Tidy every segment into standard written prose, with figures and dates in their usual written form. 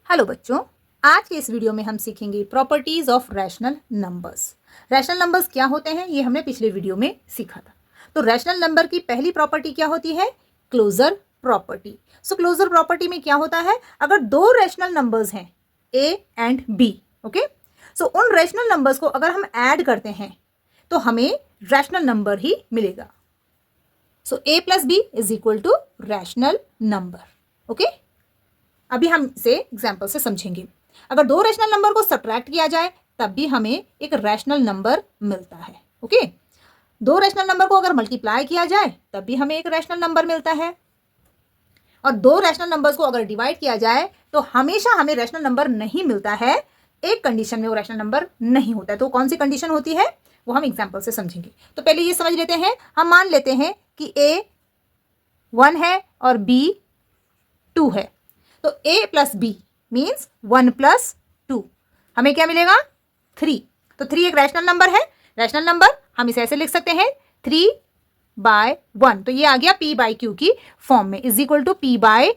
Hello बच्चों, आज के इस वीडियो में हम सीखेंगे properties of rational numbers. Rational numbers क्या होते हैं ये हमने पिछले वीडियो में सीखा था। तो रैशनल नंबर की पहली प्रॉपर्टी क्या होती है? Closure property. So closure property में क्या होता है, अगर दो रैशनल नंबर्स हैं A and B, okay, so उन रैशनल नंबर्स को अगर हम ऐड करते हैं तो हमें रैशनल नंबर ही मिलेगा। So A plus B is equal to rational number. Okay, अभी हम इसे एग्जाम्पल से समझेंगे। अगर दो रैशनल नंबर को सब्ट्रैक्ट किया जाए तब भी हमें एक रैशनल नंबर मिलता है। ओके, दो रैशनल नंबर को अगर मल्टीप्लाई किया जाए तब भी हमें एक रैशनल नंबर मिलता है, और दो रैशनल नंबर्स को अगर डिवाइड किया जाए तो हमेशा हमें रैशनल नंबर नहीं मिलता है। एक कंडीशन में वो रैशनल नंबर नहीं होता है। तो कौन सी कंडीशन होती है वो हम एग्जाम्पल से समझेंगे। तो पहले ये समझ लेते हैं, हम मान लेते हैं कि ए 1 है और बी 2 है। तो a plus b means 1 plus 2, हमें क्या मिलेगा? 3। तो 3 एक रैशनल नंबर है। रैशनल नंबर हम इसे ऐसे लिख सकते हैं 3/1। तो ये आ गया p बाई क्यू की फॉर्म में, is equal to p by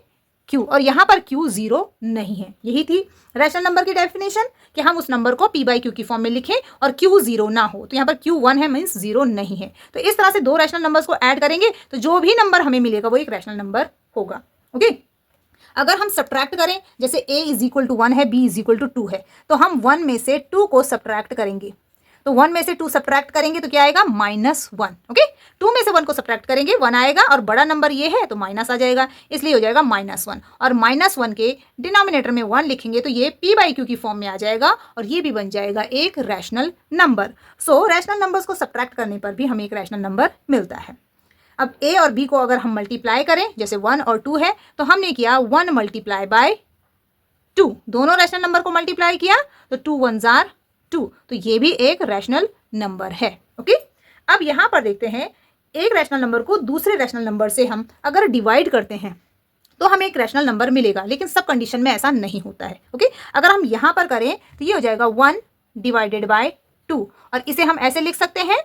q, और यहां पर q 0 नहीं है। यही थी रैशनल नंबर की डेफिनेशन कि हम उस नंबर को p बाई क्यू की फॉर्म में लिखें और q 0 ना हो। तो यहां पर q 1 है मीन्स 0 नहीं है। तो इस तरह से दो रैशनल नंबर्स को ऐड करेंगे तो जो भी नंबर हमें मिलेगा वो एक रैशनल नंबर होगा। ओके, अगर हम सब्ट्रैक्ट करें, जैसे a इज इक्वल टू 1 है, b इज इक्वल टू 2 है, तो हम 1 में से 2 को सब्ट्रैक्ट करेंगे। तो 1 में से 2 सब्ट्रैक्ट करेंगे तो क्या आएगा? -1। ओके, 2 में से 1 को सब्ट्रैक्ट करेंगे 1 आएगा, और बड़ा नंबर ये है तो माइनस आ जाएगा, इसलिए हो जाएगा -1। और -1 के डिनोमिनेटर में 1 लिखेंगे तो ये p बाई क्यू की फॉर्म में आ जाएगा, और ये भी बन जाएगा एक रैशनल नंबर। सो रैशनल नंबर्स को सब्ट्रैक्ट करने पर भी हमें एक रैशनल नंबर मिलता है। अब a और b को अगर हम मल्टीप्लाई करें, जैसे 1 और 2 है, तो हमने किया 1 मल्टीप्लाई बाय 2, दोनों रैशनल नंबर को मल्टीप्लाई किया तो 2 1s आर 2, तो ये भी एक रैशनल नंबर है। ओके, अब यहां पर देखते हैं, एक रैशनल नंबर को दूसरे रैशनल नंबर से हम अगर डिवाइड करते हैं तो हमें एक रैशनल नंबर मिलेगा, लेकिन सब कंडीशन में ऐसा नहीं होता है। ओके, अगर हम यहां पर करें तो ये हो जाएगा 1 डिवाइडेड बाय 2, और इसे हम ऐसे लिख सकते हैं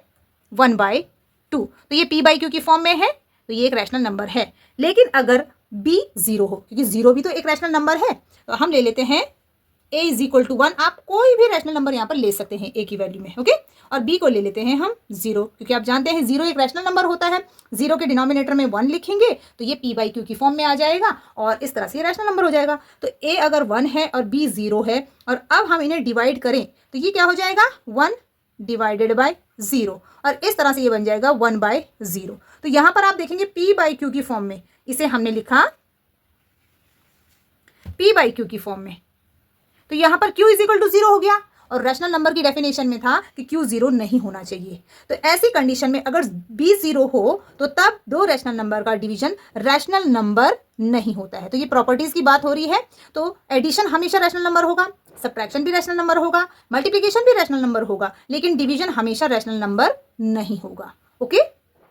1/2। तो ये p बाई क्यू की फॉर्म में है, तो ये एक रैशनल नंबर है। लेकिन अगर b 0 हो, क्योंकि 0 भी तो एक रैशनल नंबर है, तो हम ले लेते हैं a इज इक्वल टू 1। आप कोई भी रैशनल नंबर यहाँ पर ले सकते हैं a की वैल्यू में। ओके, और b को ले लेते हैं हम 0, क्योंकि आप जानते हैं 0 एक रैशनल नंबर होता है। 0 के डिनोमिनेटर में 1 लिखेंगे तो ये p बाई क्यू की फॉर्म में आ जाएगा, और इस तरह से ये रैशनल नंबर हो जाएगा। तो a अगर 1 है और b 0 है, और अब हम इन्हें डिवाइड करें तो ये क्या हो जाएगा? 1 डिवाइडेड बाय 0, और इस तरह से ये बन जाएगा 1/0। तो यहां पर आप देखेंगे p बाई क्यू की फॉर्म में, इसे हमने लिखा p बाई क्यू की फॉर्म में, तो यहां पर q इज इक्वल टू 0 हो गया, और रैशनल नंबर की डेफिनेशन में था कि q 0 नहीं होना चाहिए। तो ऐसी कंडीशन में अगर b 0 हो तो तब दो रैशनल नंबर का डिवीजन रैशनल नंबर नहीं होता है। तो ये प्रॉपर्टीज की बात हो रही है। तो एडिशन हमेशा रैशनल नंबर होगा, सब्ट्रैक्शन भी रैशनल नंबर होगा, मल्टीप्लिकेशन भी रैशनल नंबर होगा, लेकिन डिवीजन हमेशा रैशनल नंबर नहीं होगा। ओके,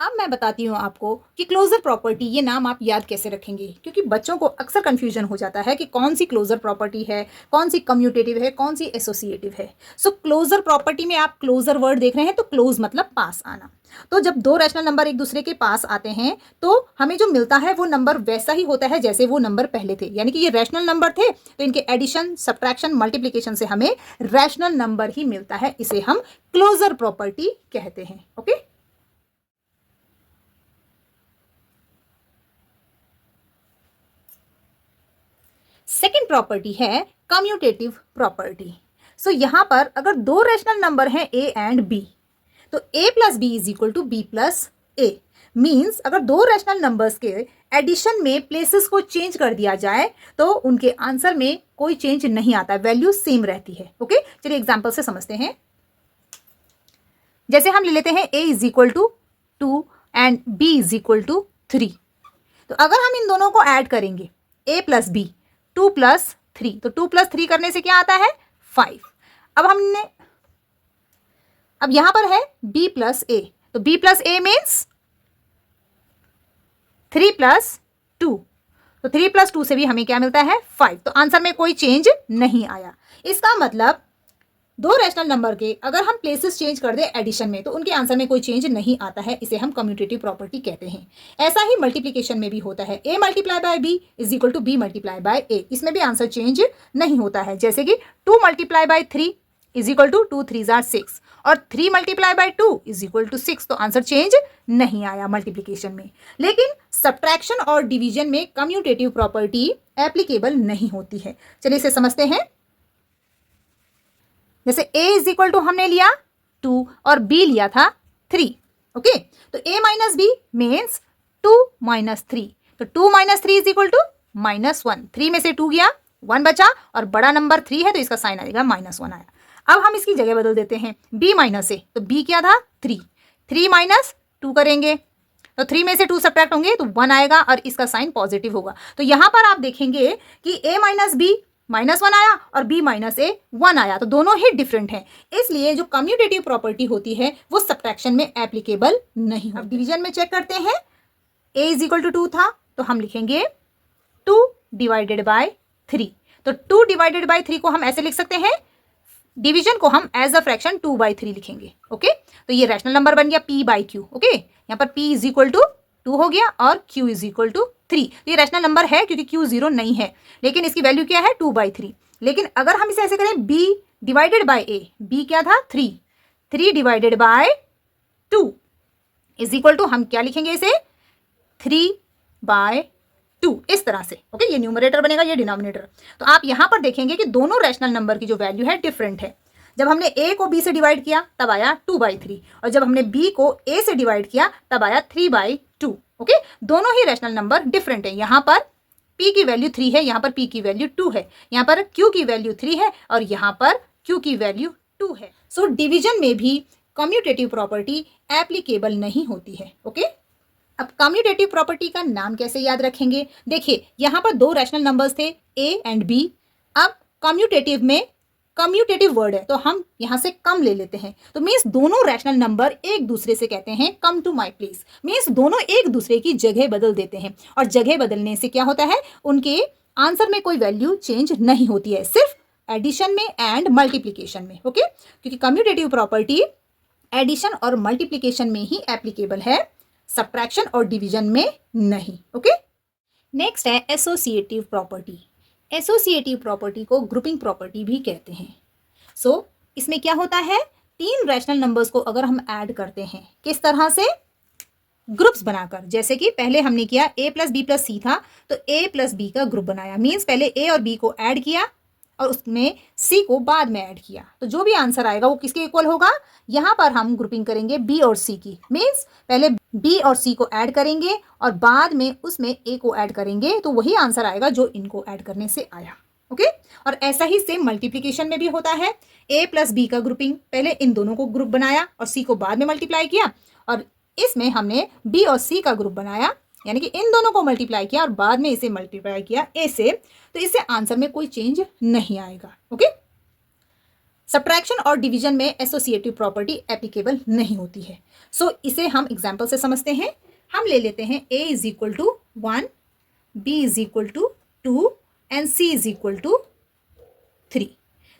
अब मैं बताती हूँ आपको कि क्लोजर प्रॉपर्टी ये नाम आप याद कैसे रखेंगे, क्योंकि बच्चों को अक्सर कंफ्यूजन हो जाता है कि कौन सी क्लोजर प्रॉपर्टी है, कौन सी कम्यूटेटिव है, कौन सी एसोसिएटिव है। सो क्लोजर प्रॉपर्टी में आप क्लोजर वर्ड देख रहे हैं, तो क्लोज मतलब पास आना। तो जब दो रैशनल नंबर एक दूसरे के पास आते हैं तो हमें जो मिलता है वो नंबर वैसा ही होता है जैसे वो नंबर पहले थे, यानी कि ये रैशनल नंबर थे तो इनके एडिशन, सब्ट्रैक्शन, मल्टीप्लिकेशन से हमें रैशनल नंबर ही मिलता है। इसे हम क्लोजर प्रॉपर्टी कहते हैं। ओके, सेकेंड प्रॉपर्टी है कम्यूटेटिव प्रॉपर्टी। सो यहां पर अगर दो रैशनल नंबर हैं a एंड b, तो a plus B is equal to b plus a। Means अगर दो रैशनल नंबर्स के एडिशन में प्लेसेस को चेंज कर दिया जाए तो उनके आंसर में कोई चेंज नहीं आता, वैल्यू सेम रहती है। ओके, चलिए एग्जांपल से समझते हैं। जैसे हम ले लेते हैं a is equal to 2 and b is equal to 3। तो अगर हम इन दोनों को ऐड करेंगे a प्लस बी, 2 प्लस 3, तो 2 प्लस 3 करने से क्या आता है? 5। अब यहां पर है b प्लस a, तो b plus a means 3 plus 2, तो 3 प्लस 2 से भी हमें क्या मिलता है? 5। तो आंसर में कोई चेंज नहीं आया। इसका मतलब दो रैशनल नंबर के अगर हम प्लेसेस चेंज कर दें एडिशन में तो उनके आंसर में कोई चेंज नहीं आता है, इसे हम कम्यूटेटिव प्रॉपर्टी कहते हैं। ऐसा ही मल्टीप्लिकेशन में भी होता है, a multiply by b is equal to b multiply by a, इसमें भी आंसर चेंज नहीं होता है। जैसे कि 2 multiply by 3 is equal to 2 3 जार 6 और 3 multiply by 2 is equal to 6, तो आंसर चेंज नहीं आया मल्टीप्लिकेशन में। लेकिन सब्ट्रैक्शन और डिवीजन में कम्यूटेटिव प्रॉपर्टी एप्लीकेबल नहीं होती है। चलिए इसे समझते हैं। जैसे a इज इक्वल टू हमने लिया 2 और b लिया था 3, ओके, तो a minus b means 2 minus 3, तो 2 माइनस 3 इज इक्वल टू -1, 3 में से 2 गया 1 बचा और बड़ा नंबर 3 है तो इसका साइन आएगा -1 आया। अब हम इसकी जगह बदल देते हैं b माइनस a, तो b क्या था 3, 3 माइनस 2 करेंगे तो 3 में से 2 सब्ट्रैक्ट होंगे तो 1 आएगा और इसका साइन पॉजिटिव होगा। तो यहाँ पर आप देखेंगे कि a माइनस b -1 आया और b माइनस a 1 आया, तो दोनों ही डिफरेंट हैं। इसलिए जो कम्यूटेटिव प्रॉपर्टी होती है वो सब्ट्रैक्शन में एप्लीकेबल नहीं होती। अब डिवीजन में चेक करते हैं, a इज इक्वल टू 2 था तो हम लिखेंगे 2 डिवाइडेड बाय 3, तो 2 डिवाइडेड बाय 3 को हम ऐसे लिख सकते हैं, डिवीजन को हम एज अ फ्रैक्शन 2/3 लिखेंगे, ओके। तो ये रैशनल नंबर बन गया p बाई क्यू, ओके। यहाँ पर p इज इक्वल टू 2 हो गया और q इज इक्वल टू 3, तो ये रैशनल नंबर है क्योंकि q 0 नहीं है, लेकिन इसकी वैल्यू क्या है 2/3। लेकिन अगर हम इसे ऐसे करें b divided by a, b क्या था 3, 3 divided by 2 is equal to हम क्या लिखेंगे इसे 3/2, इस तरह से, ओके। ये न्यूमरेटर बनेगा, ये डिनोमिनेटर। तो आप यहाँ पर देखेंगे कि दोनों रैशनल नंबर की जो वैल्यू है डिफरेंट है। जब हमने a को b से डिवाइड किया तब आया 2/3 और जब हमने b को a से डिवाइड किया तब आया 3/2, ओके। दोनों ही रैशनल नंबर डिफरेंट है। यहाँ पर p की वैल्यू 3 है, यहाँ पर p की वैल्यू 2 है, यहाँ पर q की वैल्यू 3 है और यहाँ पर q की वैल्यू 2 है। सो डिवीजन में भी कम्यूटेटिव प्रॉपर्टी एप्लीकेबल नहीं होती है, ओके। अब कम्यूटेटिव प्रॉपर्टी का नाम कैसे याद रखेंगे? देखिए यहाँ पर दो रैशनल नंबर्स थे a एंड b। अब कम्यूटेटिव में कम्यूटेटिव वर्ड है तो हम यहाँ से कम ले लेते हैं, तो मीन्स दोनों रैशनल नंबर एक दूसरे से कहते हैं come to my place, means दोनों एक दूसरे की जगह बदल देते हैं। और जगह बदलने से क्या होता है, उनके आंसर में कोई वैल्यू चेंज नहीं होती है, सिर्फ एडिशन में एंड मल्टीप्लीकेशन में, ओके। क्योंकि कम्यूटेटिव प्रॉपर्टी एडिशन और मल्टीप्लीकेशन में ही एप्लीकेबल है, सब्ट्रैक्शन और डिवीजन में नहीं, ओके। नेक्स्ट है एसोसिएटिव प्रॉपर्टी। एसोसिएटिव प्रॉपर्टी को ग्रुपिंग प्रॉपर्टी भी कहते हैं। सो इसमें क्या होता है, तीन रैशनल नंबर्स को अगर हम ऐड करते हैं किस तरह से, ग्रुप्स बनाकर। जैसे कि पहले हमने किया a प्लस बी प्लस सी था तो a प्लस बी का ग्रुप बनाया, मीन्स पहले a और b को ऐड किया और उसमें c को बाद में ऐड किया, तो जो भी आंसर आएगा वो किसके इक्वल होगा, यहाँ पर हम ग्रुपिंग करेंगे b और c की, मीन्स पहले b और c को ऐड करेंगे और बाद में उसमें a को ऐड करेंगे, तो वही आंसर आएगा जो इनको ऐड करने से आया, ओके। और ऐसा ही सेम मल्टीप्लिकेशन में भी होता है, a प्लस बी का ग्रुपिंग, पहले इन दोनों को ग्रुप बनाया और c को बाद में मल्टीप्लाई किया और इसमें हमने b और c का ग्रुप बनाया, यानी कि इन दोनों को मल्टीप्लाई किया और बाद में इसे मल्टीप्लाई किया a से, तो इससे आंसर में कोई चेंज नहीं आएगा, ओके। सब्ट्रैक्शन और डिवीजन में एसोसिएटिव प्रॉपर्टी एप्लीकेबल नहीं होती है। सो इसे हम एग्जांपल से समझते हैं। हम ले लेते हैं a is equal to 1, b is equal to 2 and c is equal to 3।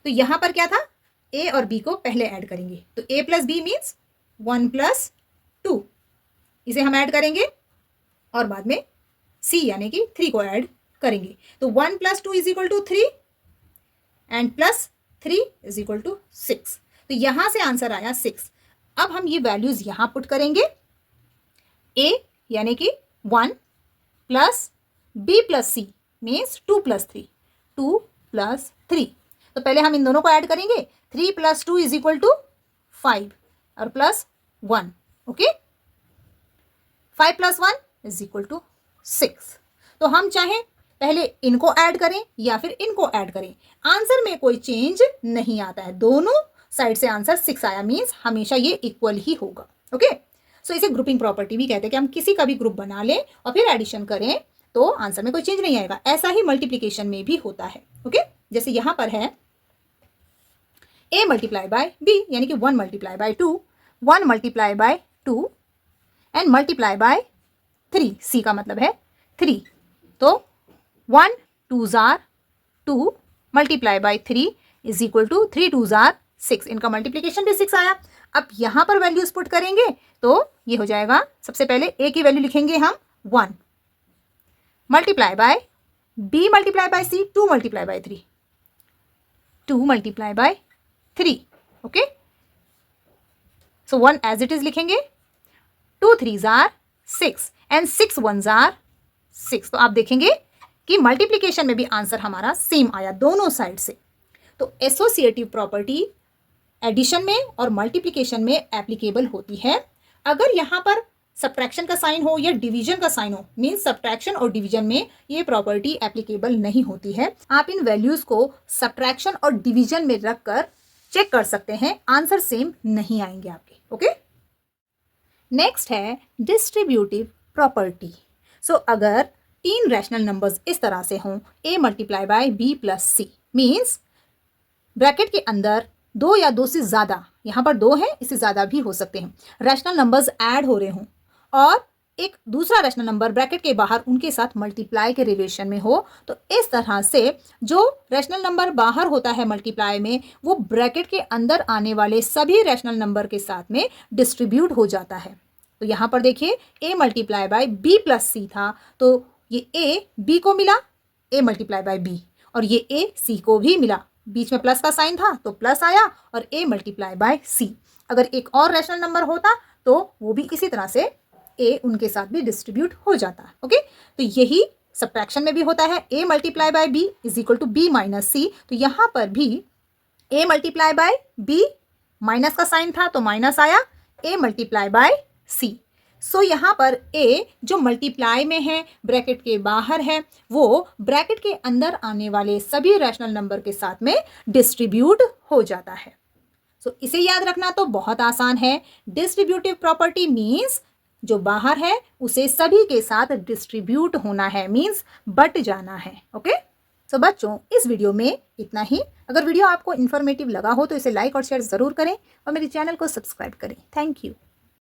तो यहाँ पर क्या था, a और b को पहले ऐड करेंगे, तो a plus b means 1 plus 2, इसे हम ऐड करेंगे और बाद में c यानी कि 3 को ऐड करेंगे, तो 1 plus 2 is equal to 3 and plus 3 is equal to 6। तो यहां से आंसर आया 6। अब हम ये वैल्यूज यहां पुट करेंगे, a यानी कि 1 plus b plus c means 2 plus 3, 2 plus 3। तो पहले हम इन दोनों को ऐड करेंगे, 3 प्लस 2 इज इक्वल टू 5 और plus 1, okay. 5 plus 1 is equal to 6। तो हम चाहें पहले इनको ऐड करें या फिर इनको ऐड करें, आंसर में कोई चेंज नहीं आता है, दोनों साइड से आंसर 6 आया, मीन्स हमेशा ये इक्वल ही होगा, ओके। सो इसे ग्रुपिंग प्रॉपर्टी भी कहते हैं कि हम किसी का भी ग्रुप बना लें और फिर एडिशन करें तो आंसर में कोई चेंज नहीं आएगा। ऐसा ही मल्टीप्लीकेशन में भी होता है, ओके। जैसे यहां पर है a मल्टीप्लाई बाय b यानी कि 1 multiply by 2, 1 multiply by 2 and multiply by 3, c का मतलब है 3, तो 1 2 जार 2 multiply by 3 is equal to 3 2 जार 6, इनका मल्टीप्लीकेशन भी 6 आया। अब यहाँ पर वैल्यूज पुट करेंगे तो ये हो जाएगा, सबसे पहले a की वैल्यू लिखेंगे हम 1 multiply by b multiply by c 2 multiply by 3, 2 multiply by 3, okay. So 1 as it is लिखेंगे, 2 3s are 6 and 6 1s are 6। तो आप देखेंगे कि मल्टीप्लीकेशन में भी आंसर हमारा सेम आया दोनों साइड से। तो एसोसिएटिव प्रॉपर्टी एडिशन में और मल्टीप्लिकेशन में एप्लीकेबल होती है। अगर यहाँ पर सब्ट्रैक्शन का साइन हो या डिवीजन का साइन हो, मीन्स सब्ट्रैक्शन और डिवीजन में ये प्रॉपर्टी एप्लीकेबल नहीं होती है। आप इन वैल्यूज को सब्ट्रैक्शन और डिवीजन में रखकर चेक कर सकते हैं, आंसर सेम नहीं आएंगे आपके, ओके। नेक्स्ट है डिस्ट्रीब्यूटिव प्रॉपर्टी। सो अगर 3 रैशनल नंबर्स इस तरह से हों, a multiply by b plus c, means bracket के अंदर 2 या 2 से ज़्यादा, यहाँ पर 2 है, इससे ज़्यादा भी हो सकते हैं, रैशनल नंबर्स ऐड हो रहे हों और एक दूसरा रैशनल नंबर ब्रैकेट के बाहर उनके साथ मल्टीप्लाई के रिलेशन में हो, तो इस तरह से जो रैशनल नंबर बाहर होता है मल्टीप्लाई में, वो ब्रैकेट के अंदर आने वाले सभी रैशनल नंबर के साथ में डिस्ट्रीब्यूट हो जाता है। तो यहाँ पर देखिए a multiply by b plus c था, तो ये a b को मिला, a मल्टीप्लाई बाय b, और ये a c को भी मिला, बीच में प्लस का साइन था तो प्लस आया, और a मल्टीप्लाई बाय c। अगर एक और रैशनल नंबर होता तो वो भी इसी तरह से a उनके साथ भी डिस्ट्रीब्यूट हो जाता, ओके। तो यही सब्ट्रैक्शन में भी होता है, a multiply by b is equal to b minus c। तो यहाँ पर भी a multiply by b, minus का साइन था तो माइनस आया, a multiply by c। So यहाँ पर a जो मल्टीप्लाई में है, ब्रैकेट के बाहर है, वो ब्रैकेट के अंदर आने वाले सभी रैशनल नंबर के साथ में डिस्ट्रीब्यूट हो जाता है। सो इसे याद रखना तो बहुत आसान है। डिस्ट्रीब्यूटिव प्रॉपर्टी मीन्स जो बाहर है उसे सभी के साथ डिस्ट्रीब्यूट होना है, मीन्स बट जाना है, ओके। सो बच्चों, इस वीडियो में इतना ही। अगर वीडियो आपको इन्फॉर्मेटिव लगा हो तो इसे लाइक और शेयर ज़रूर करें और मेरे चैनल को सब्सक्राइब करें। Thank you.